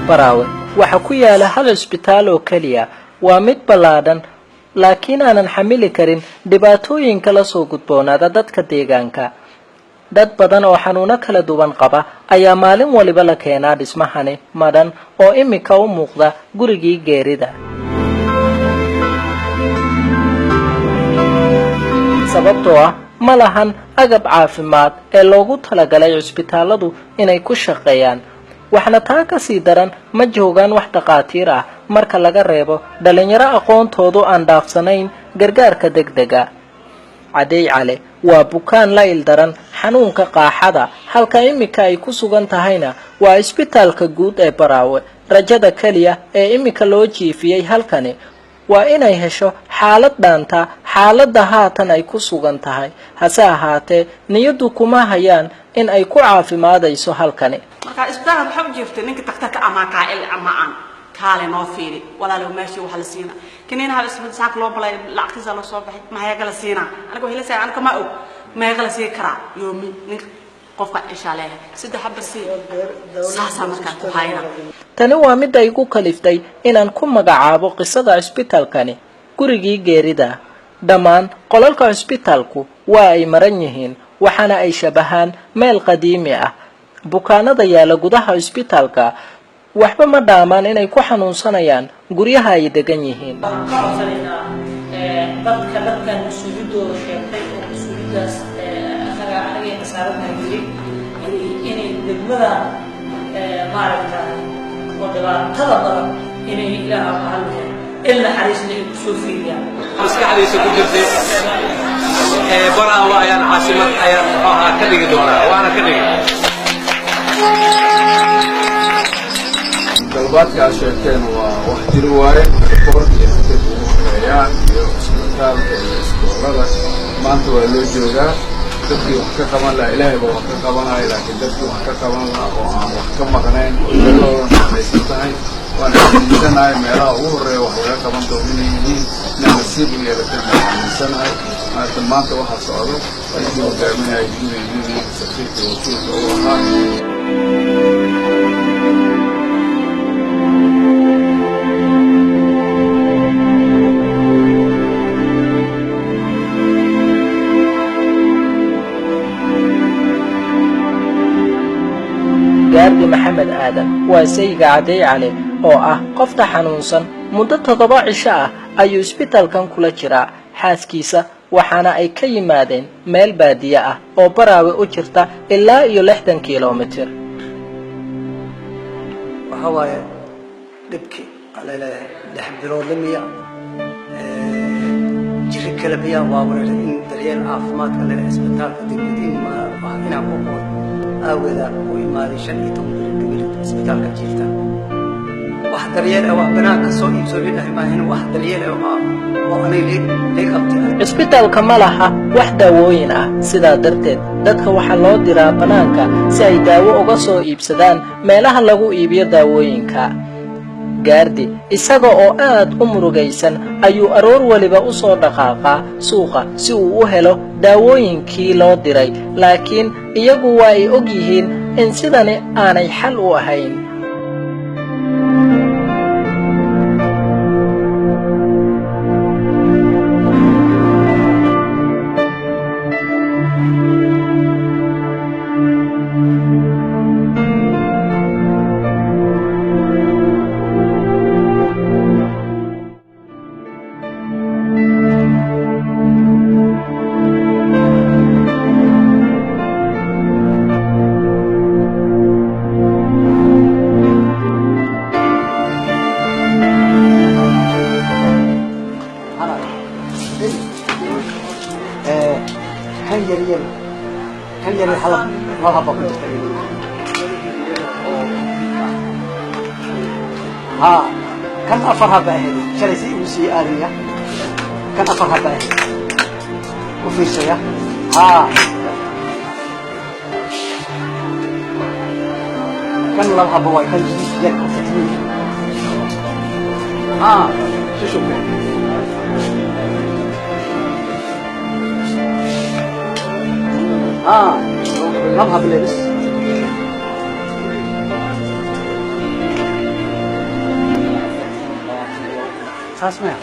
Baraawe waxa ku yaala hal isbitaal oo kaliya waa mid balaadan laakiin aanan xamili karin dhibaatooyinka la soo gudboonaada dadka deegaanka. dad badan oo xanuuno kala duwan qaba ayaa maalin waliba la keenaa dhismahani madan oo imika u muuqda gurigii geerida. sababtoo ah ma lahan agab caafimaad ee loogu talagalay isbitaaladu inay ku shaqeeyaan. waxna taa ka sii daran ma joogaan wax dhaqaatiir ah marka laga reebo dhalinyaro aqoontoodu aan dhaafsanayn gargaarka degdega. Caday Cali waa bukaan la ildaran xanuunka qaaxada halka imika ay ku sugan tahayna waa isbitaalka guud ee Baraawe. rajada kaliya ee imika loo jiifiyay halkani waa inay hesho xaalad dhaanta xaaladda haatan ay ku sugan tahay. hase ahaatee niyadu kuma hayaan in ay ku caafimaadayso halkani. marka isbitaalka waxa u jiiftay ninka tagtaka ama kaacil ama aan kaale noo fiiri walaalow meeshii waxa la siina kineen hal isbitaalka loo balay lacagtiisa la soo baxay ma hayaga la siina aniga waxa la saay anka ma og ma hayaga la sii kara yoomi ninka qofka insha Allah sida habasi saasa marka ku hayna. tani waa mid ay ku kaliftay inaan ku magacaabo qisada isbitaalkani gurigii geerida. dhammaan qolalka isbitaalku waa ay maran yihiin waxaana ay shabahaan meel qadiimi ah. bukaanada yaala gudaha isbitaalka waxba ma dhaamaan inay ku xanuunsanayaan guryaha ay degan yihiin. dadka dadkan suuqyadooda sheegtay oo suuqyadaas anaga saarnaa jiray inay degmada maaragta oo dhibaatada badan inay ilaaha mahadnaq إلا حريصنا سوفيا. مسك حريص كجرتي. برا وأيان عاصمة أيان كذي دونا وأنا كذي. طلبات كاشيتين وواحد رواية كورت يان يسكتال السكولة ما أنتوا اللي جوجا تبكي وحكي كمان لا إله إلا وحكي كمان هاي لكن تبكي وحكي كمان لا وحكي مكانين ولو نسيتها وأنا إنسان هاي ميلا أوري وحكي كمان توميني نسيب لي لكن إنسان هاي ما أنتوا واحد صاروا يجوا كمان يجوا سكيت وشوف gaardi maxamed aadan waa sayga Caday Cali oo ah qofta xanuunsan muddo 7 cisho ah ayuu isbitaalkan kula jiraa xaaskiisa waxaana ay ka yimaadeen meel baadiya ah oo Baraawe u jirta ilaa iyo 60 kiiloomitir. waxa waaye dibki alaa lix bilood lamiya jiri kala biya waa wareer in daryeel caafimaadka leh isbitaalka dibadin ma ina ku أولا وإمارشان يتوقف إسبتال كجيلتا واحد ريال أو بناء صوي بسوي له ما هنا واحد ريال أو أنا ليك أبتي إسبتال كمالها واحدة وينة سيدا درتد dadka waxa loo diraa banaanka si ay daawo uga soo iibsadaan meelaha lagu iibiyo daawooyinka. gaardi isaga oo aad u murugaysan ayuu aroor waliba u soo dhaqaaqaa suuqa si uu u helo daawooyinkii loo diray laakiin iyagu waa ay og yihiin in sidani aanay xal u ahayn. كان يري حلب ما هبط ها كان أفرها بأهل شريسي وسي آلية كان أفرها بأهل وفي شيء ها كان لو هبوا كان جديد لك وفتنين ها شو نظهر باللبس ساسمع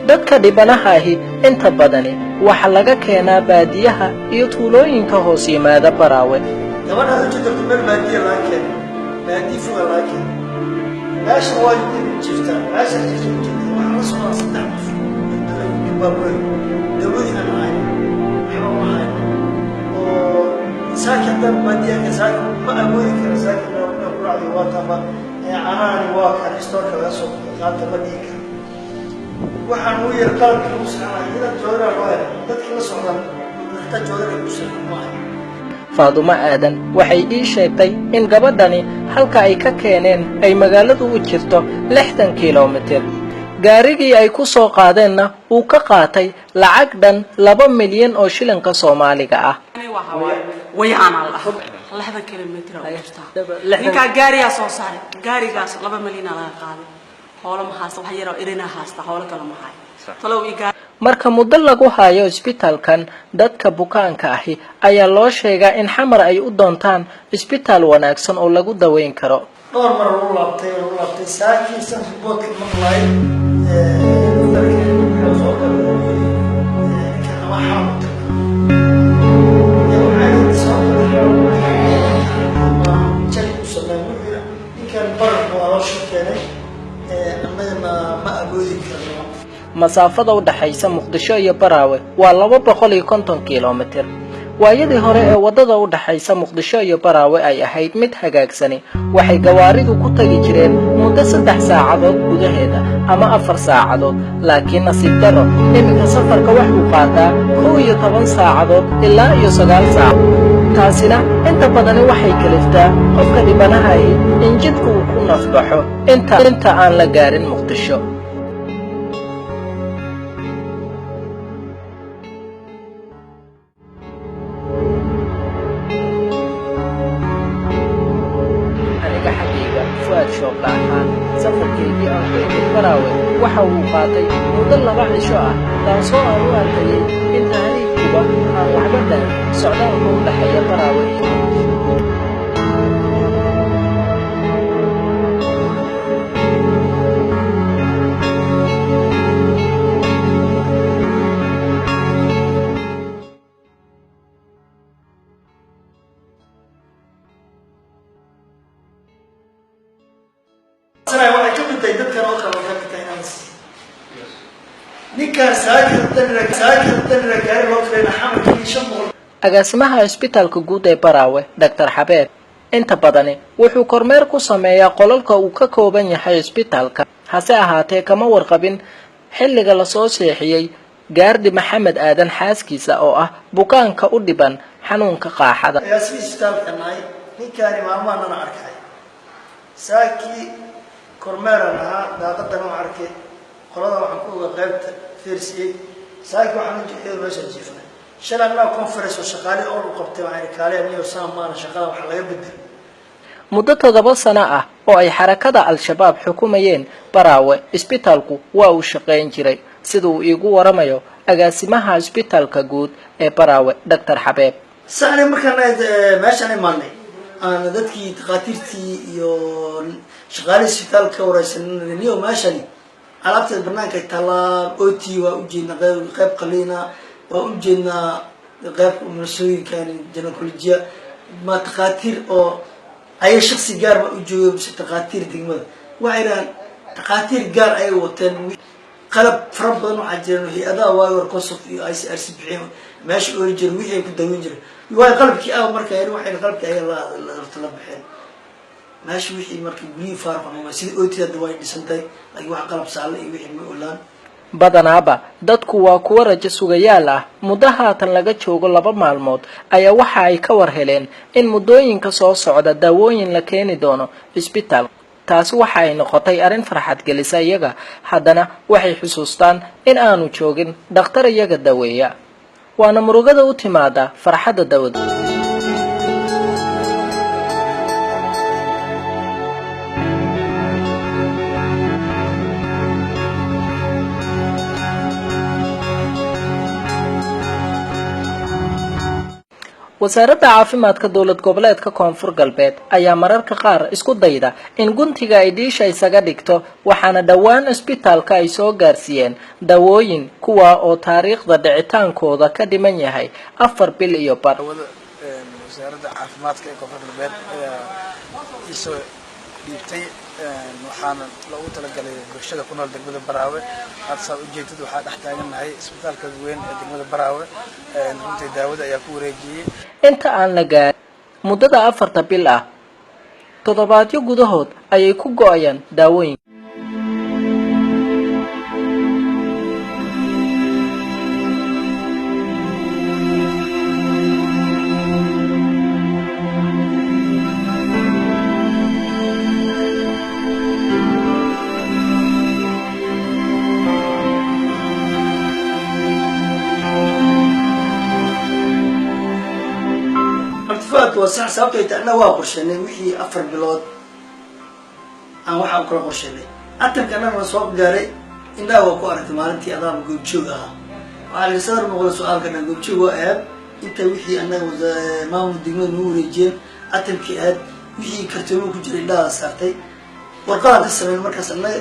dadka dhibanaha ahi inta badani waxa laga keenaa baadiyaha iyo tuulooyinka hoos yimaada Baraawe. gabadha u jirta meel baadiya laakiin baadiya fuga laakiin meesha waa jirta meesha jirta waxa soo saddex baabay dawladina ay oo saakin dad baadiya ka saakin ma awoodi kara saakin oo quraacdi waa taba aanani waa kan istoorka la soo qaata badika waxaan u yar qalabka u sameeyay ila joora loo dadka la socdaan dadka joora ku sameeyay Faadumo Aadan waxay ii sheegtay in gabadhani halka ay ka keeneen ay magaaladu u jirto 60 kiiloomitir. Gaarigii ay ku soo qaadeenna uu ka qaatay lacag dhan 2 milyan oo shilinka Soomaaliga ah. ويانا الله 60 كيلومتر ninka gaariga soo saaray gaarigaas 2 milyan la qaaday hoola ma haasta wax yar oo irina haasta hoola kala ma hayo talow iga marka muddo lagu hayo isbitaalkan dadka bukaanka ahi ayaa loo sheegaa in xamar ay u doontaan isbitaal wanaagsan oo lagu daweyn karo dhowr mar uu laabtay saakiisan boodka maqlay masaafada u dhaxaysa Muqdisho iyo Baraawe waa 250 kiiloomitir. waayadii hore ee wadada u dhaxaysa Muqdisho iyo Baraawe ay ahayd mid hagaagsani waxay gawaaridu ku tagi jireen muddo 3 saacadood gudaheeda ama 4 saacadood laakiin nasiib daro iminka safarka wuxuu qaataa 11 saacadood ilaa 9 saacadood taasina inta badan waxay kaliftaa qofka dhibanaha in jidku uu ku nafbaxo inta aan la gaarin Muqdisho. safarkeedii aan ku imid Baraawe waxa uu qaatay muddo 2 cisho ah taasoo aan u arkayay in taariikhkuba aan waxba dhan socdaalka u dhaxeeya Baraawe agaasimaha isbitaalka guud ee Baraawe Dr. Xabeeb inta badani wuxuu kormeer ku sameeyaa qolalka uu ka kooban yahay isbitaalka hase ahaatee kama warqabin xilliga la soo seexiyay gaardi Maxamed Aadan xaaskiisa oo ah bukaanka u dhiban xanuunka qaaxada isbitaalka naay ninkaani maamulana arkay saaki kormeerana daaqadan oo arkay qolada waxaan ku uga qaybta fiirsiyay saaki waxaan u jeeday meesha jiifnay shalana conference oo shaqaale oo qabtay waxay kaaleen iyo saamaan shaqada wax laga bedel muddo 7 sano ah oo ay xarakada al-shabaab xukumayeen Baraawe isbitaalku waa uu shaqeyn jiray sidoo iigu waramayo agaasimaha isbitaalka guud ee Baraawe Dr. Xabeeb saani markaan meeshan imaanay aan dadkii dhaqaatiirtii iyo shaqaale isbitaalka waraysanay iyo meeshan alaabta barnaamijka talaab OT waa u jeedna qayb qaliina waa u jeedna qayb mas'uuliyadkan gynecology ma dhaqaatiir oo ay shakhsi gaar ma u joogo dhaqaatiir degmada waxayna dhaqaatiir gaar ay wateen qalab fara badan oo jiraan hay'adaha waa Kosof iyo ICRC bixin meesha oo jir wixii ku daweyn jiray way qalabkii ah markaa waxay qalabkii ay la bixin meesha wixii markii guri faarqan ma sida OT-da way dhisantay laakiin wax qalab saale iyo wixii ma olaan badanaaba dadku waa kuwa rajo sugayaal ah muddo haatan laga joogo 2 maalmood ayaa waxa ay ka war heleen in muddooyinka soo socda daawooyin la keeni doono isbitaal taasi waxa ay noqotay arin farxad gelisa iyaga haddana waxay xusuustaan in aanu joogin dhakhtar iyaga daweeya waana murugada u timaada farxadda dawada wasaaradda caafimaadka dowlad goboleedka koonfur galbeed ayaa mararka qaar isku dayda in guntiga ay dhiisha isaga dhigto waxaana dhowaan isbitaalka ay soo gaarsiiyeen dawooyin kuwa oo taariikhda dhicitaankooda ka dhiman yahay 4 bil iyo bar. wasaaradda caafimaadka ee koonfur galbeed ayaa isoo dhiibtay waxaana loogu talagalay bulshada ku nool degmada Baraawe hadda ujeedadu waxaa dhex taaganahay isbitaalka weyn ee degmada Baraawe runtii daawada ayaa ku wareejiyay inta aan la gaarin muddada 4 bil ah toddobaadyo gudahood ayay ku go'ayaan daawooyin. وصح سببت أنا واقرشني وحي أفر بلاد أنا واحد أقرأ قرشني أتم كنا من صوب جاري إنه وقارة مالتي أضام قلت شوها وعلى صار مغلى سؤال كنا قلت شو أب أنت وحي أنا ما مدينون نور الجيم أتم كأب وحي كرتونو كجري لا صارتي ورقاد السنة المركز أنا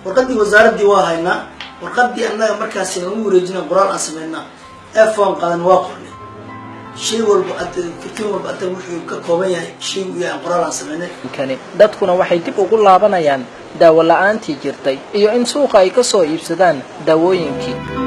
ورقدي وزارة دواها هنا ورقدي أنا مركز نور الجيم قرآن أسمعنا أفهم قال واقرني شيء والبعد كتير والبعد وحي كقومية شيء ويا قرار سمعناه. كان dadkuna waxay dib ugu laabanayaan daawo la'aantii jirtay iyo in suuqa ay ka soo iibsadaan daawooyinkii.